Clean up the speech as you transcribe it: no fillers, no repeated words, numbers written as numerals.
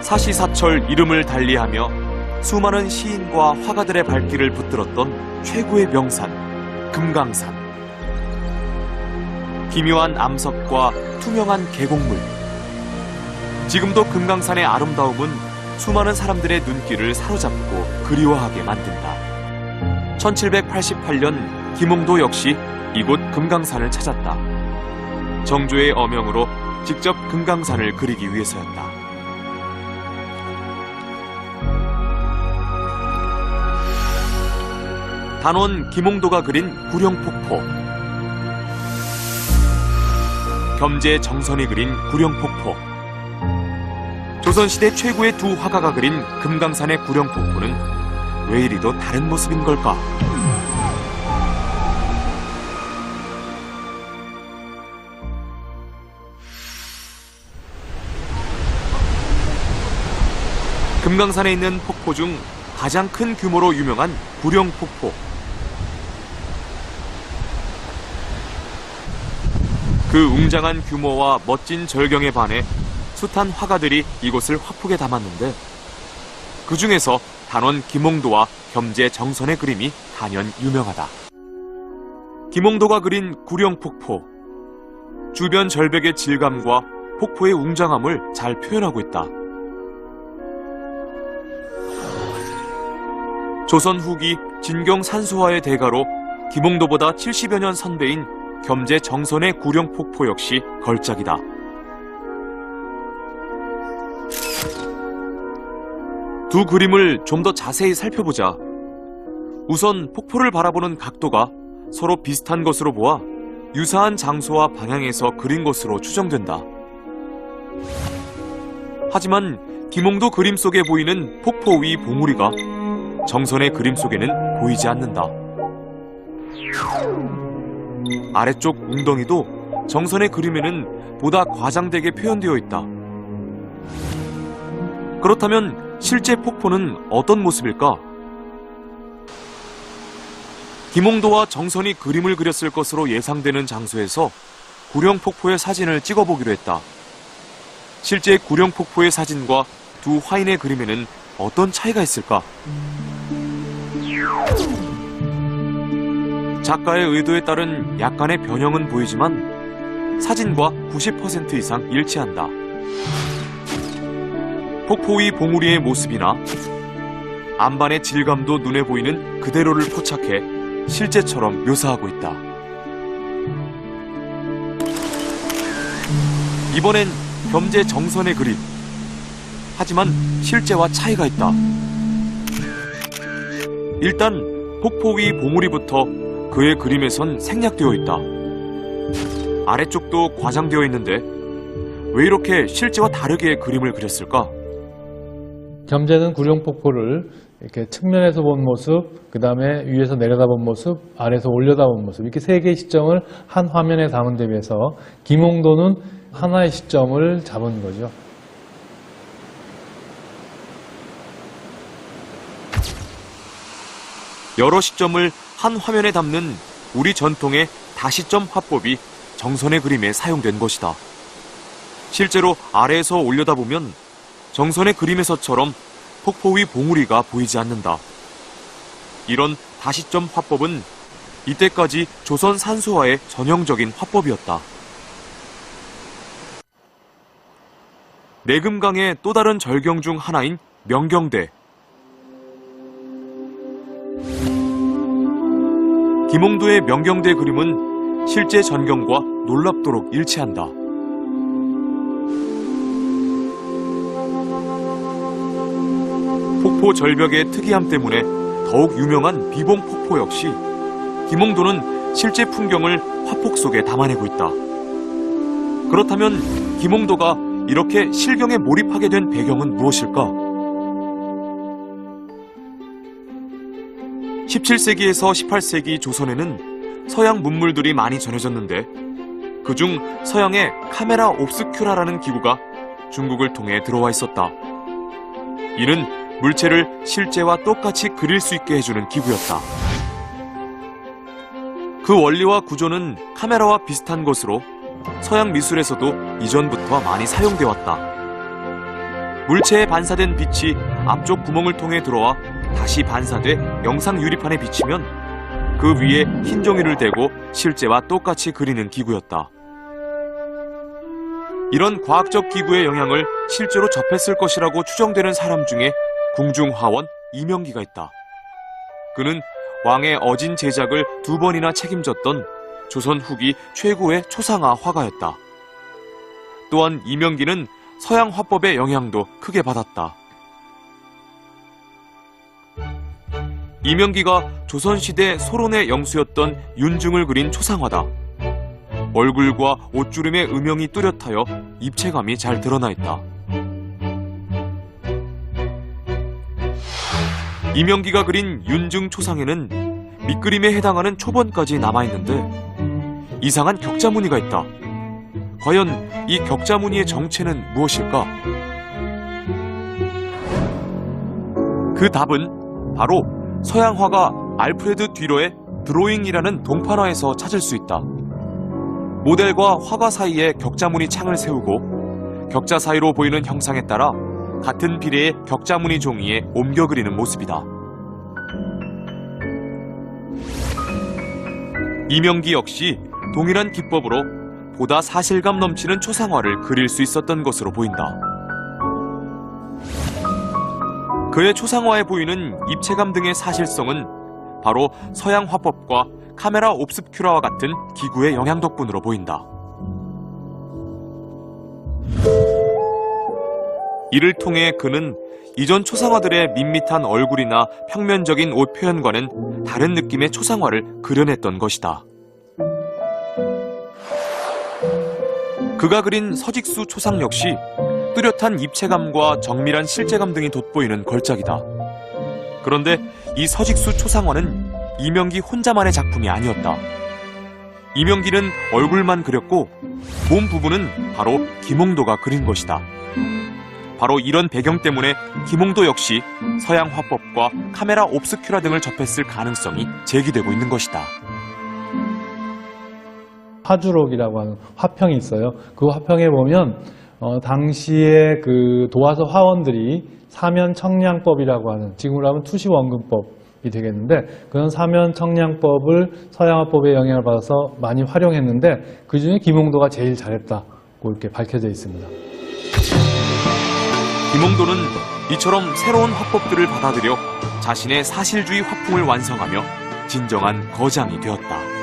사시사철 이름을 달리하며 수많은 시인과 화가들의 발길을 붙들었던 최고의 명산, 금강산. 기묘한 암석과 투명한 계곡물. 지금도 금강산의 아름다움은 수많은 사람들의 눈길을 사로잡고 그리워하게 만든다. 1788년 김홍도 역시 이곳 금강산을 찾았다. 정조의 어명으로 직접 금강산을 그리기 위해서였다. 단원 김홍도가 그린 구령폭포. 겸재 정선이 그린 구령폭포. 조선시대 최고의 두 화가가 그린 금강산의 구령폭포는 왜 이리도 다른 모습인 걸까? 금강산에 있는 폭포 중 가장 큰 규모로 유명한 구령폭포. 그 웅장한 규모와 멋진 절경에 반해 숱한 화가들이 이곳을 화폭에 담았는데 그 중에서 단원 김홍도와 겸재 정선의 그림이 단연 유명하다. 김홍도가 그린 구령폭포. 주변 절벽의 질감과 폭포의 웅장함을 잘 표현하고 있다. 조선 후기 진경 산수화의 대가로 김홍도보다 70여 년 선배인 겸재 정선의 구령폭포 역시 걸작이다. 두 그림을 좀 더 자세히 살펴보자. 우선 폭포를 바라보는 각도가 서로 비슷한 것으로 보아 유사한 장소와 방향에서 그린 것으로 추정된다. 하지만 김홍도 그림 속에 보이는 폭포 위 봉우리가 정선의 그림 속에는 보이지 않는다. 아래쪽 웅덩이도 정선의 그림에는 보다 과장되게 표현되어 있다. 그렇다면 실제 폭포는 어떤 모습일까? 김홍도와 정선이 그림을 그렸을 것으로 예상되는 장소에서 구령폭포의 사진을 찍어보기로 했다. 실제 구령폭포의 사진과 두 화인의 그림에는 어떤 차이가 있을까? 작가의 의도에 따른 약간의 변형은 보이지만 사진과 90% 이상 일치한다. 폭포 위 봉우리의 모습이나 안반의 질감도 눈에 보이는 그대로를 포착해 실제처럼 묘사하고 있다. 이번엔 겸재 정선의 그림. 하지만 실제와 차이가 있다. 일단 폭포 위 봉우리부터 그의 그림에선 생략되어 있다. 아래쪽도 과장되어 있는데 왜 이렇게 실제와 다르게 그림을 그렸을까? 겸재는 구령폭포를 이렇게 측면에서 본 모습, 그 다음에 위에서 내려다본 모습, 아래에서 올려다본 모습, 이렇게 세 개의 시점을 한 화면에 담은 데 비해서 김홍도는 하나의 시점을 잡은 거죠. 여러 시점을 한 화면에 담는 우리 전통의 다시점 화법이 정선의 그림에 사용된 것이다. 실제로 아래에서 올려다보면 정선의 그림에서처럼 폭포 위 봉우리가 보이지 않는다. 이런 다시점 화법은 이때까지 조선 산수화의 전형적인 화법이었다. 내금강의 또 다른 절경 중 하나인 명경대. 김홍도의 명경대 그림은 실제 전경과 놀랍도록 일치한다. 폭포 절벽의 특이함 때문에 더욱 유명한 비봉폭포 역시 김홍도는 실제 풍경을 화폭 속에 담아내고 있다. 그렇다면 김홍도가 이렇게 실경에 몰입하게 된 배경은 무엇일까? 17세기에서 18세기 조선에는 서양 문물들이 많이 전해졌는데 그중 서양의 카메라 옵스큐라라는 기구가 중국을 통해 들어와 있었다. 이는 물체를 실제와 똑같이 그릴 수 있게 해주는 기구였다. 그 원리와 구조는 카메라와 비슷한 것으로 서양 미술에서도 이전부터 많이 사용되어 왔다. 물체에 반사된 빛이 앞쪽 구멍을 통해 들어와 다시 반사돼 영상 유리판에 비치면 그 위에 흰 종이를 대고 실제와 똑같이 그리는 기구였다. 이런 과학적 기구의 영향을 실제로 접했을 것이라고 추정되는 사람 중에 궁중화원 이명기가 있다. 그는 왕의 어진 제작을 2번이나 책임졌던 조선 후기 최고의 초상화 화가였다. 또한 이명기는 서양 화법의 영향도 크게 받았다. 이명기가 조선시대 소론의 영수였던 윤중을 그린 초상화다. 얼굴과 옷주름의 음영이 뚜렷하여 입체감이 잘 드러나 있다. 이명기가 그린 윤중 초상에는 밑그림에 해당하는 초번까지 남아있는데 이상한 격자무늬가 있다. 과연 이 격자무늬의 정체는 무엇일까? 그 답은 바로 서양 화가 알프레드 듀러의 드로잉이라는 동판화에서 찾을 수 있다. 모델과 화가 사이에 격자무늬 창을 세우고 격자 사이로 보이는 형상에 따라 같은 비례의 격자무늬 종이에 옮겨 그리는 모습이다. 이명기 역시 동일한 기법으로 보다 사실감 넘치는 초상화를 그릴 수 있었던 것으로 보인다. 그의 초상화에 보이는 입체감 등의 사실성은 바로 서양 화법과 카메라 옵스큐라와 같은 기구의 영향 덕분으로 보인다. 이를 통해 그는 이전 초상화들의 밋밋한 얼굴이나 평면적인 옷 표현과는 다른 느낌의 초상화를 그려냈던 것이다. 그가 그린 서직수 초상 역시 뚜렷한 입체감과 정밀한 실제감 등이 돋보이는 걸작이다. 그런데 이 서직수 초상화는 이명기 혼자만의 작품이 아니었다. 이명기는 얼굴만 그렸고 몸 부분은 바로 김홍도가 그린 것이다. 바로 이런 배경 때문에 김홍도 역시 서양 화법과 카메라 옵스큐라 등을 접했을 가능성이 제기되고 있는 것이다. 화주록이라고 하는 화평이 있어요. 그 화평에 보면 당시에 그 도화서 화원들이 사면 청량법이라고 하는, 지금으로 하면 투시원근법이 되겠는데, 그런 사면 청량법을 서양 화법의 영향을 받아서 많이 활용했는데 그 중에 김홍도가 제일 잘했다고 이렇게 밝혀져 있습니다. 김홍도는 이처럼 새로운 화법들을 받아들여 자신의 사실주의 화풍을 완성하며 진정한 거장이 되었다.